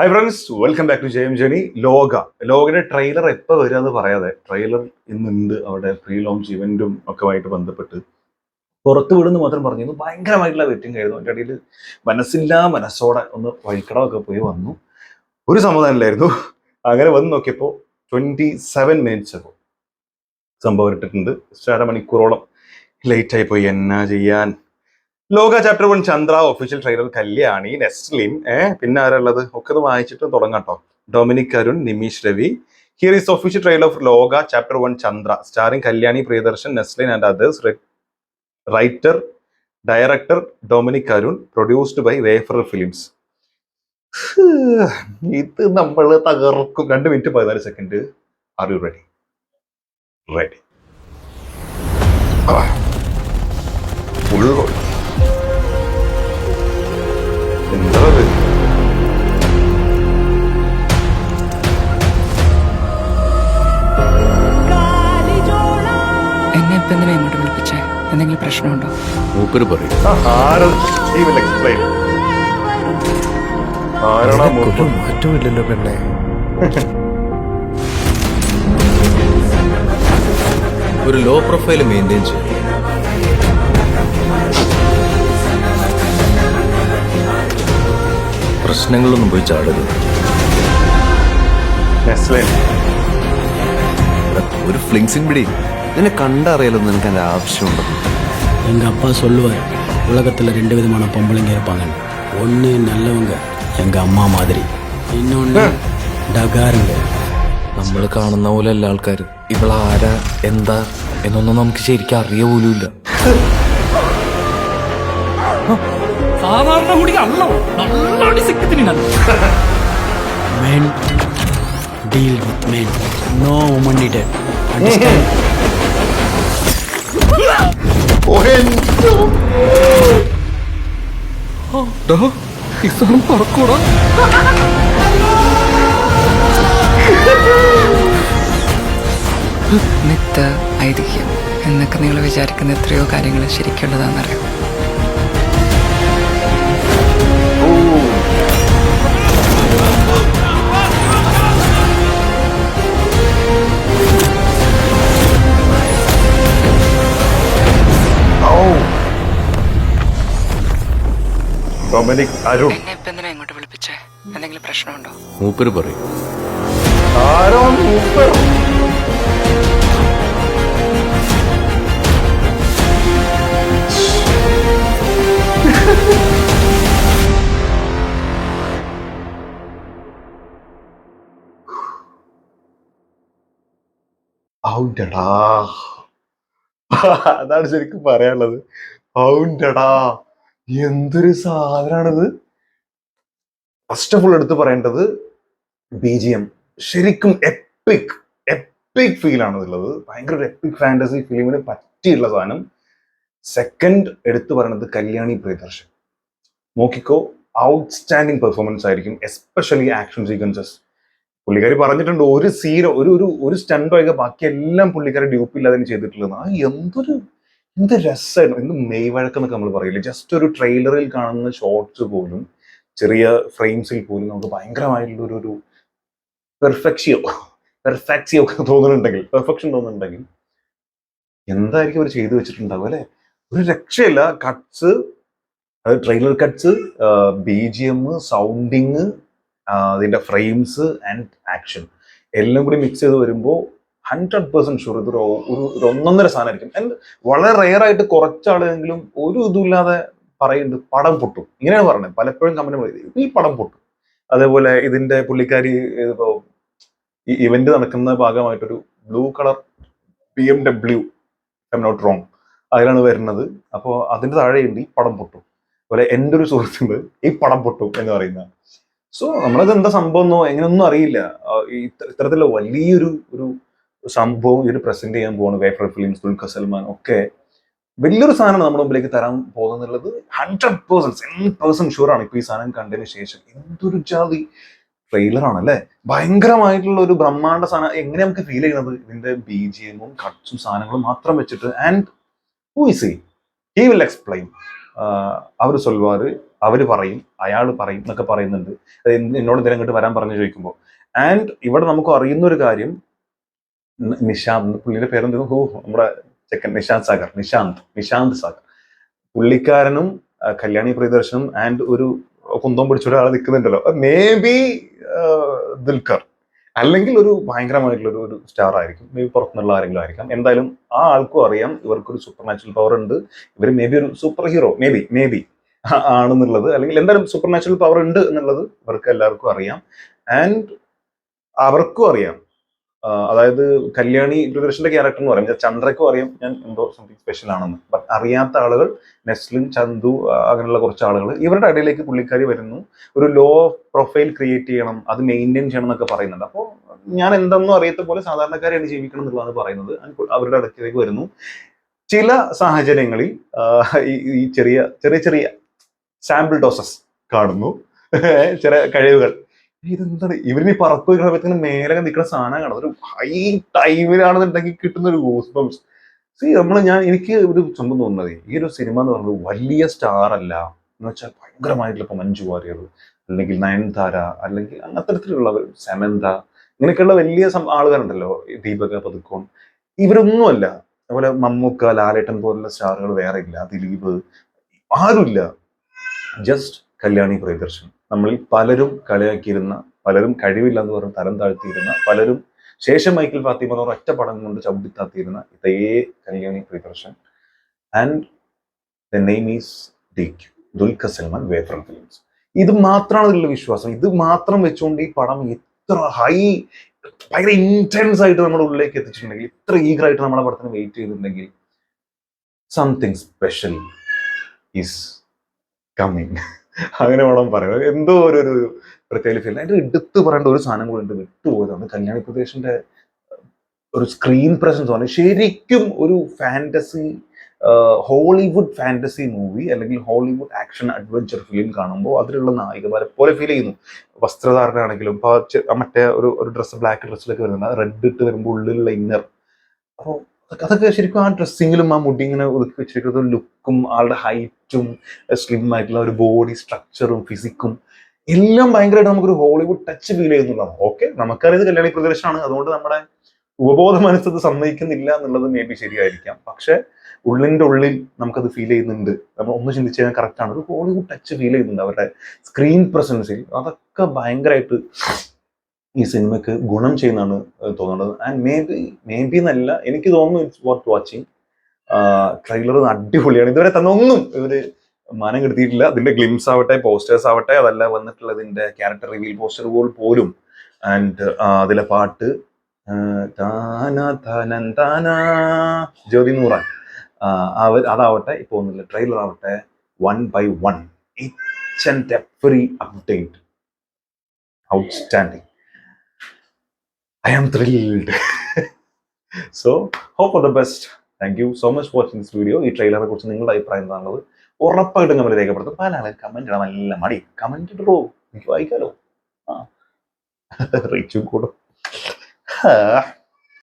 High friends, welcome back to Jaime journey. ലോകയുടെ trailer എപ്പോൾ വരിക എന്ന് പറയാതെ ട്രെയിലർ ഇന്നുണ്ട്. അവിടെ പ്രീ ലോഞ്ച് ഇവന്റും ഒക്കെ ആയിട്ട് ബന്ധപ്പെട്ട് പുറത്തു വിടുന്ന് മാത്രം പറഞ്ഞിരുന്നു. ഭയങ്കരമായിട്ടുള്ള വെയിറ്റിംഗ് ആയിരുന്നു. അതിൻ്റെ ഇടയിൽ മനസ്സോടെ ഒന്ന് വഴിക്കടമൊക്കെ പോയി വന്നു. ഒരു സമാധാനമില്ലായിരുന്നു. അങ്ങനെ വന്ന് നോക്കിയപ്പോൾ 27 മിനിറ്റ്സ് അപ്പോൾ സംഭവം ഇട്ടിട്ടുണ്ട്. 1.5 മണിക്കൂറോളം ലേറ്റായി പോയി. എന്നാ ചെയ്യാൻ. Lokah chapter 1 Chandra official trailer Kalyani, Naslen, പിന്നെ ആരുള്ളത് ഒക്കെ ഒന്ന് വായിച്ചിട്ട് തുടങ്ങാം കേട്ടോ. Dominic Arun, Nimish Ravi. Here is official trailer of Lokah chapter 1 Chandra starring Kalyani Priyadarshan, Naslen and others. Writer director Dominic Arun. Produced by Wayfarer films. ഇത് നമ്മൾ തകർക്കും. 2 minute 14 second. Are you ready? Ready. Full എന്താ എന്നെ ഇപ്പൊ എന്തിനാ ഇങ്ങോട്ട് വിളിപ്പിച്ചേ? എന്തെങ്കിലും പ്രശ്നമുണ്ടോ? മൂപ്പര് പറയും മാറ്റമില്ലല്ലോ പെണ്ണെ. ഒരു ലോ പ്രൊഫൈൽ മെയിൻറ്റെയിൻ ചെയ്യും. പ്രശ്നങ്ങളൊന്നും പോയി ചാടരുത്. ഒരു ഫ്ലിങ്സിൻ പിടി നിന്നെ കണ്ടറിയാലൊന്നും നിനക്ക് അതിന്റെ ആവശ്യമുണ്ടോ? எங்கள் அப்பா சொல்லுவார், உலகத்தில் 2 விதமான பொம்பளைங்க இருப்பாங்கன்னு. ஒன்று நல்லவங்க, எங்கள் அம்மா மாதிரி. இன்னொன்று ഡകാറുണ്ട്. നമ്മൾ കാണുന്ന പോലെ അല്ല ആൾക്കാർ. ഇവളാരാ എന്താ എന്നൊന്നും നമുക്ക് ശരിക്കും അറിയ പോലുമില്ല. സാധാരണ കൂടി അല്ല, men deal with men, no woman needed. Understand? പറക്കൂടാ. മിത്ത്, ഐതിഹ്യം എന്നൊക്കെ നിങ്ങൾ വിചാരിക്കുന്ന എത്രയോ കാര്യങ്ങൾ ശരിക്കുള്ളതാണെന്നറിയാം. ഡൊമിനിക് അരുൺ. എന്നെ ഇപ്പൊ എന്തിനാ ഇങ്ങോട്ട് വിളിപ്പിച്ചേ? എന്തെങ്കിലും പ്രശ്നമുണ്ടോ? മൂപ്പര് പറയും. ആരോ മൂപ്പർ. അതാണ് ശരിക്കും പറയാനുള്ളത്. ഔണ്ടടാ, എന്തൊരു സാധനാണിത്. ഫസ്റ്റ് ഓഫ് ഓൾ എടുത്ത് പറയേണ്ടത് BGM ശരിക്കും എപ്പിക് ഫീൽ ആണ് ഉള്ളത്. ഭയങ്കര ഒരു എപ്പിക് ഫാന്റസി ഫിലിമിന് പറ്റിയുള്ള സാധനം. സെക്കൻഡ് എടുത്തു പറയുന്നത് കല്യാണി പ്രിയദർശൻ. നോക്കിക്കോ, ഔട്ട്സ്റ്റാൻഡിങ് പെർഫോമൻസ് ആയിരിക്കും. Especially action sequences. പുള്ളിക്കാരി പറഞ്ഞിട്ടുണ്ട്, ഒരു സീനോ ഒരു സ്റ്റണ്ടോ ഒക്കെ ബാക്കി എല്ലാം പുള്ളിക്കാരി ഡ്യൂപ്പില്ലാതെ ചെയ്തിട്ടുള്ളത്. എന്ത് രസമായിരുന്നു. എന്ത് മെയ്വഴക്കെന്നൊക്കെ നമ്മൾ പറയില്ലേ. ജസ്റ്റ് ഒരു ട്രെയിലറിൽ കാണുന്ന ഷോർട്സ് പോലും, ചെറിയ ഫ്രെയിംസിൽ പോലും നമുക്ക് ഭയങ്കരമായിട്ടുള്ള ഒരു പെർഫെക്സിയോ ഒക്കെ തോന്നുന്നുണ്ടെങ്കിൽ, പെർഫെക്ഷൻ തോന്നുന്നുണ്ടെങ്കിൽ എന്തായിരിക്കും അവർ ചെയ്തു വെച്ചിട്ടുണ്ടാവും അല്ലെ. ഒരു രക്ഷയില്ല. കട്ട്സ്, അത് ട്രെയിലർ കട്ട്സ്, BGM, സൗണ്ടിങ്, അതിന്റെ ഫ്രെയിംസ് ആൻഡ് ആക്ഷൻ എല്ലാം കൂടി മിക്സ് ചെയ്ത് വരുമ്പോൾ 100% ഷുവർ ഇതൊരു ഒന്നൊന്നര സാധനമായിരിക്കും. ആൻഡ് വളരെ റെയർ ആയിട്ട് കുറച്ചാളെങ്കിലും ഒരു ഇതുമില്ലാതെ പറയുന്നുണ്ട് പടം പൊട്ടും. ഇങ്ങനെയാണ് പറഞ്ഞത്. പലപ്പോഴും കമന്റ് പറയുന്നത് ഈ പടം പൊട്ടും. അതേപോലെ ഇതിന്റെ പുള്ളിക്കാരി ഇപ്പോ ഈ ഇവന്റ് നടക്കുന്ന ഭാഗമായിട്ടൊരു blue colour BMW, I am not wrong, അതിലാണ് വരുന്നത്. അപ്പോൾ അതിന്റെ താഴെയുണ്ട് ഈ പടം പൊട്ടും. അതുപോലെ എൻ്റെ ഒരു സുഹൃത്തുണ്ട് ഈ പടം പൊട്ടും എന്ന് പറയുന്ന. സോ നമ്മളത് എന്താ സംഭവം എന്നോ എങ്ങനെയൊന്നും അറിയില്ല. ഇത്തരത്തിലുള്ള വലിയൊരു സംഭവം ഇവർ പ്രസന്റ് ചെയ്യാൻ പോകുന്നു. വേഫറൽ ഫിലിംസ്, ദുൽഖർ സൽമാൻ ഒക്കെ വലിയൊരു സാധനമാണ് നമ്മുടെ മുമ്പിലേക്ക് തരാൻ പോകുന്നുള്ളത്. 100% ഷുവർ ആണ്. ഇപ്പൊ ഈ സാധനം കണ്ടതിന് ശേഷം എന്തൊരു ജാതി ട്രെയിലർ ആണല്ലേ. ഭയങ്കരമായിട്ടുള്ള ഒരു ബ്രഹ്മാണ്ഡ സാധനം. എങ്ങനെ നമുക്ക് ഫീൽ ചെയ്യുന്നത് ഇതിന്റെ BGM-ഉം കട്ട്സും സാധനങ്ങളും മാത്രം വെച്ചിട്ട്. And who is he will explain. അവർ സൊൽവാർ അവര് പറയും, അയാൾ പറയും എന്നൊക്കെ പറയുന്നുണ്ട്. അത് എന്നോട് എന്തിനാ ഇങ്ങോട്ട് വരാൻ പറഞ്ഞു ചോദിക്കുമ്പോൾ. ആൻഡ് ഇവിടെ നമുക്ക് അറിയുന്ന ഒരു കാര്യം, നിശാന്ത്, പുള്ളിയുടെ പേരെന്താ, നമ്മുടെ ചെക്കൻ നിശാന്ത് സാഗർ, പുള്ളിക്കാരനും കല്യാണി പ്രിയദർശനും ആൻഡ് ഒരു കുന്തം പിടിച്ച ഒരാൾ നിൽക്കുന്നുണ്ടല്ലോ, മേ ബി ദുൽഖർ, അല്ലെങ്കിൽ ഒരു ഭയങ്കരമായിട്ടുള്ള ഒരു സ്റ്റാർ ആയിരിക്കും, മേ ബി പുറത്തുനിന്നുള്ള ആരെങ്കിലും ആയിരിക്കാം. എന്തായാലും ആ ആൾക്കും അറിയാം ഇവർക്കൊരു സൂപ്പർ നാച്ചുറൽ പവർ ഉണ്ട്, ഇവർ മേ ബി ഒരു സൂപ്പർ ഹീറോ മേ ബി ആണെന്നുള്ളത്, അല്ലെങ്കിൽ എന്തായാലും സൂപ്പർ നാച്ചുറൽ പവർ ഉണ്ട് എന്നുള്ളത് ഇവർക്ക് എല്ലാവർക്കും അറിയാം. ആൻഡ് അവർക്കും അറിയാം, അതായത് കല്യാണി പ്രിയദർശന്റെ ക്യാരക്ടർ എന്ന് പറയും, ചന്ദ്രക്കും അറിയാം ഞാൻ എന്തോ സംതിങ് സ്പെഷ്യൽ ആണെന്ന്. ബട്ട് അറിയാത്ത ആളുകൾ, നെസ്ലിൻ, ചന്തു, അങ്ങനെയുള്ള കുറച്ച് ആളുകൾ, ഇവരുടെ ഇടയിലേക്ക് പുള്ളിക്കാരി വരുന്നു, ഒരു ലോ പ്രൊഫൈൽ ക്രിയേറ്റ് ചെയ്യണം, അത് മെയിൻറ്റെയിൻ ചെയ്യണം എന്നൊക്കെ പറയുന്നുണ്ട്. അപ്പോൾ ഞാൻ എന്തെന്നും അറിയാത്ത പോലെ സാധാരണക്കാരെയാണ് ജീവിക്കണം എന്നുള്ളതാണ് പറയുന്നത്. അവരുടെ ഇടയ്ക്കിലേക്ക് വരുന്നു. ചില സാഹചര്യങ്ങളിൽ ഈ ചെറിയ ചെറിയ ചെറിയ സാമ്പിൾ ഡോസസ് കാണുന്നു, ചില കഴിവുകൾ. ഇതെന്താണ് ഇവരിനി പറപ്പ് സമയത്തിന് മേലെ നിൽക്കുന്ന സാധനം കാണുന്നത്, ഒരു ഹൈ ടൈമിലാണെന്നുണ്ടെങ്കിൽ കിട്ടുന്ന ഒരു ഗൂസ് ബംസ്. എനിക്ക് ഒരു സംഭവം തോന്നുന്നത്, ഈ ഒരു സിനിമ എന്ന് പറയുന്നത് വലിയ സ്റ്റാർ അല്ല എന്ന് വെച്ചാൽ ഭയങ്കരമായിട്ടുള്ള ഇപ്പൊ മഞ്ജു വാര്യർ, അല്ലെങ്കിൽ നയൻതാര, അല്ലെങ്കിൽ അത്തരത്തിലുള്ളവർ, സമന്ത, ഇങ്ങനെയൊക്കെയുള്ള വലിയ ആളുകളുണ്ടല്ലോ, ദീപിക പദുക്കോൺ, ഇവരൊന്നുമല്ല. അതുപോലെ മമ്മൂക്ക, ലാലേട്ടൻ പോലുള്ള സ്റ്റാറുകൾ വേറെ ഇല്ല, ദിലീപ്, ആരുമില്ല. ജസ്റ്റ് കല്യാണി പ്രിയദർശൻ. നമ്മളിൽ പലരും കളിയാക്കിയിരുന്ന, പലരും കഴിവില്ല എന്ന് പറഞ്ഞ് തരം താഴ്ത്തിയിരുന്ന, പലരും ശേഷം മൈക്കിൾ ഫാത്തിമ എന്ന് ഒറ്റ പടം കൊണ്ട് ചവിട്ടിത്താത്തിയിരുന്ന ഇതേ Kalyani Priyadarshan. And the name is Dulquer Salmaan, Wayfarer films. ഇത് മാത്രമാണ് ഇതിലുള്ള വിശ്വാസം. ഇത് മാത്രം വെച്ചുകൊണ്ട് ഈ പടം ഇത്ര ഭയങ്കര ഇന്റൻസ് ആയിട്ട് നമ്മുടെ ഉള്ളിലേക്ക് എത്തിച്ചിട്ടുണ്ടെങ്കിൽ, ഇത്ര ഈഗർ ആയിട്ട് നമ്മുടെ പടത്തിന് വെയിറ്റ് ചെയ്തിട്ടുണ്ടെങ്കിൽ, സംതിങ് സ്പെഷ്യൽ ഈസ് കമ്മിങ്. അങ്ങനെ വേണം പറയാം. എന്തോ ഒരു പ്രത്യേക ഫീൽ. അതിന്റെ എടുത്ത് പറയേണ്ട ഒരു സാധനം കൂടെ ഉണ്ട്, വിട്ടുപോയതാണ്. കല്യാണി പ്രദേശന്റെ ഒരു സ്ക്രീൻ പ്രസൻസ് ആണ് ശരിക്കും ഒരു ഫാന്റസി, ഹോളിവുഡ് ഫാന്റസി മൂവി, അല്ലെങ്കിൽ ഹോളിവുഡ് ആക്ഷൻ അഡ്വഞ്ചർ ഫിലിം കാണുമ്പോൾ അതിലുള്ള നായികമാരെ പോലെ ഫീൽ ചെയ്യുന്നു. വസ്ത്രധാരണയാണെങ്കിലും ഇപ്പൊ മറ്റേ ഒരു ഡ്രസ്സ്, ബ്ലാക്ക് ഡ്രസ്സിലൊക്കെ വരുന്നത്, റെഡ് ഇട്ട് വരുമ്പോൾ ഉള്ളിലുള്ള ഇന്നർ, അപ്പോൾ അതൊക്കെ ശരിക്കും ആ ഡ്രസ്സിങ്ങിലും ആ മുടി ഇങ്ങനെ ഒതുക്കി വെച്ചിരിക്കുന്ന ലുക്കും, ആളുടെ ഹൈറ്റും സ്ലിം ആയിട്ടുള്ള ഒരു ബോഡി സ്ട്രക്ചറും ഫിസിക്കും എല്ലാം ഭയങ്കരമായിട്ട് നമുക്കൊരു ഹോളിവുഡ് ടച്ച് ഫീൽ ചെയ്യുന്നുള്ളതാണ്. ഓക്കെ, നമുക്കറിയത് കല്യാണി പ്രദേശമാണ്, അതുകൊണ്ട് നമ്മുടെ ഉപബോധ മനസ്സത് സമ്മതിക്കുന്നില്ല എന്നുള്ളത് മേ ബി ശരിയായിരിക്കാം. പക്ഷെ ഉള്ളിന്റെ ഉള്ളിൽ നമുക്കത് ഫീൽ ചെയ്യുന്നുണ്ട്. നമ്മൾ ഒന്ന് ചിന്തിച്ചു കഴിഞ്ഞാൽ കറക്റ്റാണ്, ഒരു ഹോളിവുഡ് ടച്ച് ഫീൽ ചെയ്യുന്നുണ്ട് അവരുടെ സ്ക്രീൻ പ്രസൻസിൽ. അതൊക്കെ ഭയങ്കരമായിട്ട് ഈ സിനിമയ്ക്ക് ഗുണം ചെയ്യുന്നതാണ് തോന്നുന്നത്. ആൻഡ് മേ ബി എന്നല്ല, എനിക്ക് തോന്നുന്നു ഇറ്റ്സ് വർത്ത് വാച്ചിങ്. ട്രെയിലർ അടിപൊളിയാണ്. ഇതുവരെ തന്നെ ഒന്നും ഇവര് മാനം കെടുത്തിയിട്ടില്ല. അതിന്റെ ഗ്ലിംസ് ആവട്ടെ, പോസ്റ്റേഴ്സ് ആവട്ടെ, അതല്ല വന്നിട്ടുള്ളതിന്റെ ക്യാരക്ടർ റിവീൽ പോസ്റ്റർ പോലും, ആൻഡ് അതിലെ പാട്ട് ജ്യോതി നൂറാൻ, അതാവട്ടെ, ഇപ്പൊ ഒന്നുമില്ല, ട്രെയിലർ ആവട്ടെ, 1 by 1 each and every update outstanding. I am thrilled. So hope for the best. Thank you so much for watching this video. ഈ ട്രെയിലറെ കുറിച്ച് നിങ്ങളുടെ അഭിപ്രായം എന്താണുള്ളത് ഉറപ്പായിട്ടും കമന്റ് രേഖപ്പെടുത്തും. പല ആളുകൾ കമന്റ് ഇടാൻ നല്ല മടി, കമന്റ് ഇട്ടോ, എനിക്ക് വായിക്കാലോ. റീച്ചും കൂടും.